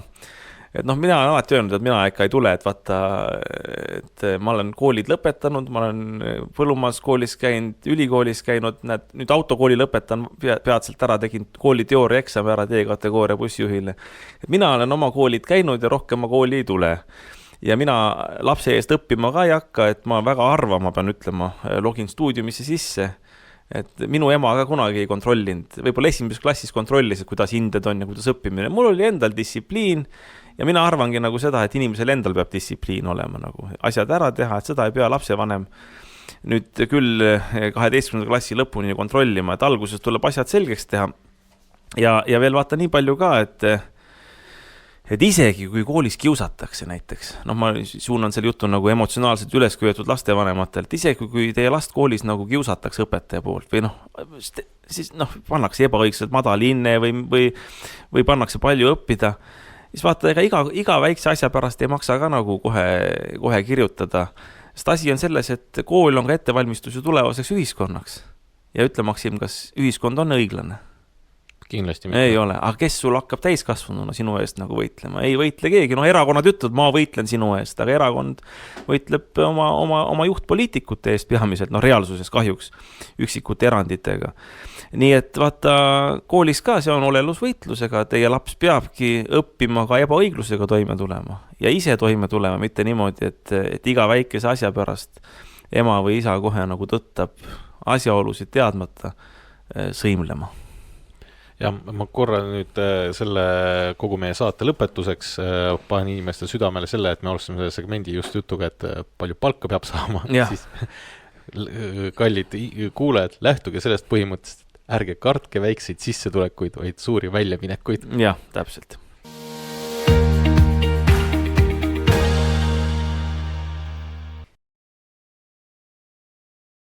Et mina olen alati öelnud, et mina ikka ei tule, et vaata, et ma olen koolid lõpetanud, ma olen põllumajanduskoolis käinud, ülikoolis käinud, nüüd autokooli lõpetan, peatselt ära tegin kooli teooria eksami ära D-kategooria bussijuhile. Et mina olen oma koolid käinud ja rohkem ma kooli ei tule. Ja mina lapse eest õppima ka ei hakka, et ma väga harva, ma pean ütlema, login stuudiumisse sisse. et minu ema ka kunagi ei kontrollinud, võib-olla esimeses klassis kontrollis, et kuidas hinded on ja kuidas õppimine, mul oli endal distsipliin ja mina arvangi nagu seda, et inimesel endal peab distsipliin olema nagu asjad ära teha, et seda ei pea lapsevanem nüüd küll 12. klassi lõpuni kontrollima, et alguses tuleb asjad selgeks teha ja veel vaata nii palju ka, et isegi kui koolis kiusatakse näiteks, ma suunan selle jutu nagu emotsionaalselt üles köetud lastevanematelt, isegi kui teie last koolis nagu kiusatakse õpetaja poolt või siis pannakse ebaõigselt madal hinne või pannakse palju õppida, siis vaata, ega iga väikse asja pärast ei maksa ka nagu kohe kirjutada, sest asi on selles, et kool on ka ettevalmistus ju tulevaseks ühiskonnaks ja ütle, Maksim, kas ühiskond on õiglane? Kindlasti mitte. Ei ole, aga kes sul hakkab täiskasvanuna sinu eest nagu võitlema? Ei võitle keegi, erakonnad ütlevad, ma võitlen sinu eest, aga erakond võitleb oma juhtpoliitikute eest peamiselt, reaalsuses kahjuks üksikute eranditega. Nii et vaata, koolis ka see on olelusvõitlusega, teie laps peabki õppima ka ebaõiglusega toime tulema ja ise toime tulema, mitte niimoodi, et iga väikese asja pärast ema või isa kohe nagu tõttab asjaolusid teadmata sõimlema. Ja ma korra nüüd selle kogu meie saate lõpetuseks panen inimeste südamele selle, et me alustame selle segmendi just jutuga, et palju palka peab saama. Siis, kallid kuulajad, lähtuge sellest põhimõttest, ärge kartke väikseid sissetulekuid, vaid suuri väljaminekuid. Jah, täpselt.